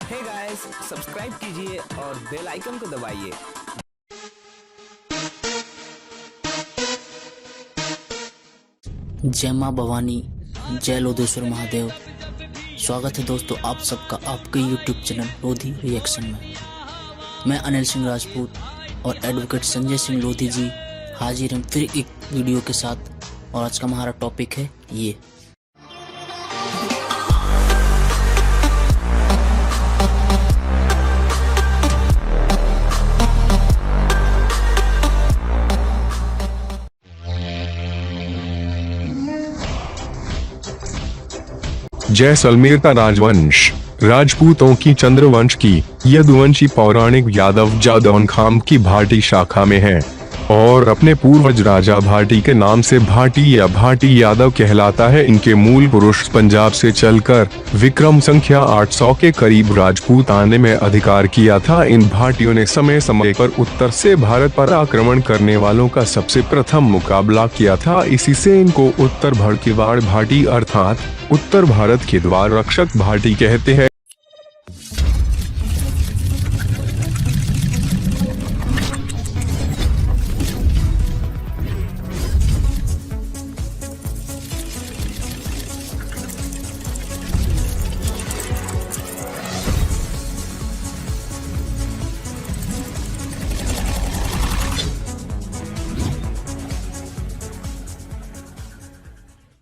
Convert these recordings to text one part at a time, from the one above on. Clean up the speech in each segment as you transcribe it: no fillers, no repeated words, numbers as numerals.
Hey guys, subscribe कीजिए और bell icon को दबाइए। जय माँ भवानी, जय लोधेश्वर महादेव। स्वागत है दोस्तों आप सबका आपके YouTube चैनल लोधी रिएक्शन में। मैं अनिल सिंह राजपूत और एडवोकेट संजय सिंह लोधी जी हाजिर हैं फिर एक वीडियो के साथ। और आज का हमारा टॉपिक है ये। जैसलमेर का राजवंश राजपूतों की चंद्रवंश की यदुवंशी पौराणिक यादव जादौन खाम की भाटी शाखा में है और अपने पूर्वज राजा भाटी के नाम से भाटी या भाटी यादव कहलाता है। इनके मूल पुरुष पंजाब से चलकर विक्रम संख्या 800 के करीब राजपूत आने में अधिकार किया था। इन भाटियों ने समय समय पर उत्तर से भारत पर आक्रमण करने वालों का सबसे प्रथम मुकाबला किया था। इसी से इनको उत्तर भड़कीवाड़ भाटी अर्थात उत्तर भारत के द्वार रक्षक भाटी कहते हैं।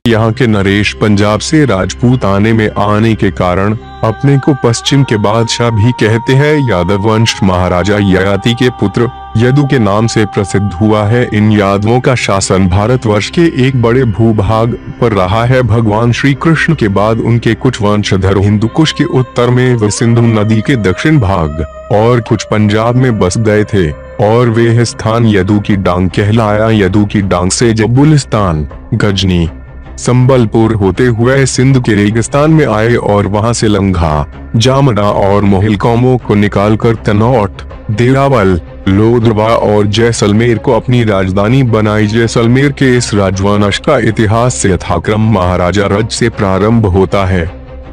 यहाँ के नरेश पंजाब से राजपूत आने के कारण अपने को पश्चिम के बादशाह भी कहते हैं। यादव वंश महाराजा ययाति के पुत्र यदु के नाम से प्रसिद्ध हुआ है। इन यादवों का शासन भारतवर्ष के एक बड़े भूभाग पर रहा है। भगवान श्री कृष्ण के बाद उनके कुछ वंशधर हिंदू कुश के उत्तर में व सिंधु नदी के दक्षिण भाग और कुछ पंजाब में बस गए थे और वे स्थान यदु की डांग कहलाया। यदु की डांग से जबुलिस्तान, गजनी, संबलपुर होते हुए सिंध के रेगिस्तान में आए और वहां से लंघा, जामना और मोहिल कौमों को निकालकर तनौट, देरावल, लोधरवा और जैसलमेर को अपनी राजधानी बनाई। जैसलमेर के इस राजवंश का इतिहास से यथाक्रम महाराजा रज से प्रारंभ होता है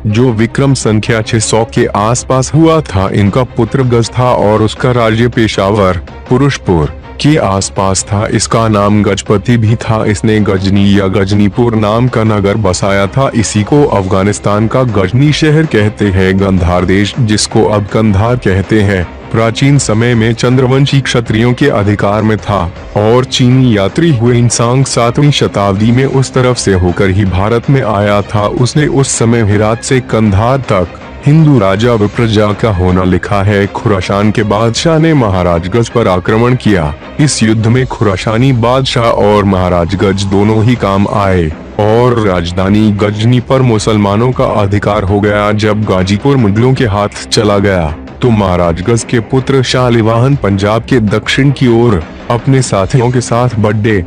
जो विक्रम संख्या 600 के आसपास हुआ था। इनका पुत्र गज था और उसका राज्य पेशावर, पुरुषपुर के आसपास था। इसका नाम गजपति भी था। इसने गजनी या गजनीपुर नाम का नगर बसाया था। इसी को अफगानिस्तान का गजनी शहर कहते हैं। गंधार देश, जिसको अब कंधार कहते हैं, प्राचीन समय में चंद्रवंशी क्षत्रियों के अधिकार में था और चीनी यात्री हुएनसांग 7वीं शताब्दी में उस तरफ से होकर ही भारत में आया था। उसने उस समय हेरात से कंधार तक हिंदू राजा व प्रजा का होना लिखा है। खुरासान के बादशाह ने महाराज गज पर आक्रमण किया। इस युद्ध में खुरासानी बादशाह और महाराज गज दोनों ही काम आए और राजधानी गजनी पर मुसलमानों का अधिकार हो गया। जब गाजीपुर मुगलों के हाथ चला गया तो महाराज गज के पुत्र शालिवाहन पंजाब के दक्षिण की ओर अपने साथियों के साथ बढ़े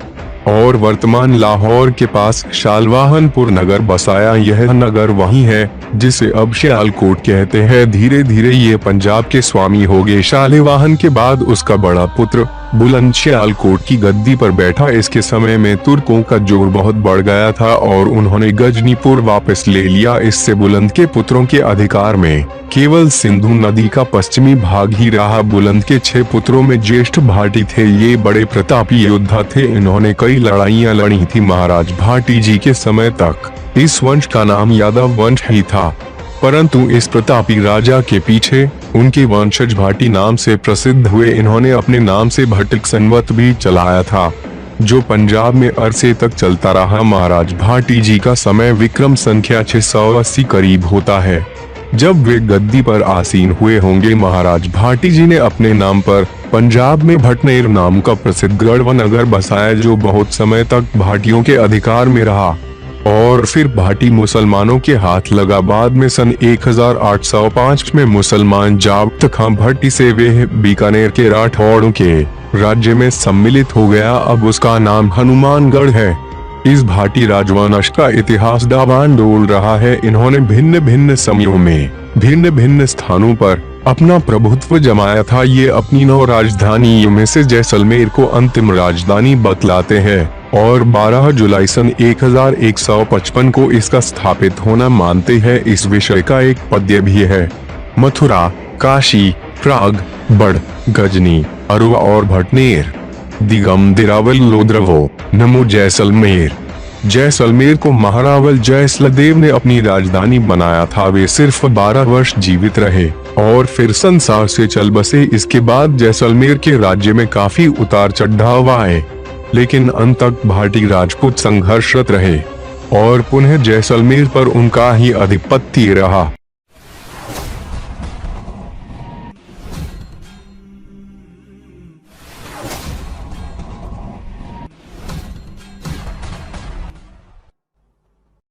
और वर्तमान लाहौर के पास शालवाहनपुर नगर बसाया। यह नगर वही है जिसे अब सियालकोट कहते हैं। धीरे धीरे ये पंजाब के स्वामी हो गए। शालिवाहन के बाद उसका बड़ा पुत्र बुलंद सियालकोट की गद्दी पर बैठा। इसके समय में तुर्कों का जोर बहुत बढ़ गया था और उन्होंने गजनीपुर वापस ले लिया। इससे बुलंद के पुत्रों के अधिकार में केवल सिंधु नदी का पश्चिमी भाग ही रहा। बुलंद के 6 पुत्रों में ज्येष्ठ भाटी थे। ये बड़े प्रतापी योद्धा थे। इन्होंने कई लड़ाइयां लड़ी थी। महाराज भाटी जी के समय तक इस वंश का नाम यादव वंश ही था, परंतु इस प्रतापी राजा के पीछे उनके वंशज भाटी नाम से प्रसिद्ध हुए। इन्होंने अपने नाम से भट्टिक संवत भी चलाया था जो पंजाब में अरसे तक चलता रहा। महाराज भाटी जी का समय विक्रम संख्या 680 करीब होता है जब वे गद्दी पर आसीन हुए होंगे। महाराज भाटी जी ने अपने नाम पर पंजाब में भटनेर नाम का प्रसिद्ध गढ़ व नगर बसाया जो बहुत समय तक भाटियों के अधिकार में रहा और फिर भाटी मुसलमानों के हाथ लगा। बाद में सन 1805 में मुसलमान जाब्त खां भट्टी से वे बीकानेर के राठौड़ों के राज्य में सम्मिलित हो गया। अब उसका नाम हनुमानगढ़ है। इस भाटी राजवंश का इतिहास दावानडोल रहा है। इन्होंने भिन्न भिन्न समयों में भिन्न भिन्न स्थानों पर अपना प्रभुत्व जमाया था। ये अपनी 9 राजधानियों में से जैसलमेर को अंतिम राजधानी बतलाते हैं और 12 जुलाई सन 1155 को इसका स्थापित होना मानते हैं। इस विषय का एक पद्य भी है। मथुरा, काशी, प्राग, बड़, गजनी, अरुवा और भटनेर। दिगम दिरावल लोद्रवो, नमो जैसलमेर। जैसलमेर को महारावल जैसलदेव ने अपनी राजधानी बनाया था। वे सिर्फ 12 वर्ष जीवित रहे और फिर संसार से चल बसे। इसके बाद जैसलमेर के राज्य में काफी उतार चढ़ाव आए, लेकिन अंत तक भाटी राजपूत संघर्षरत रहे और पुनः जैसलमेर पर उनका ही आधिपत्य रहा।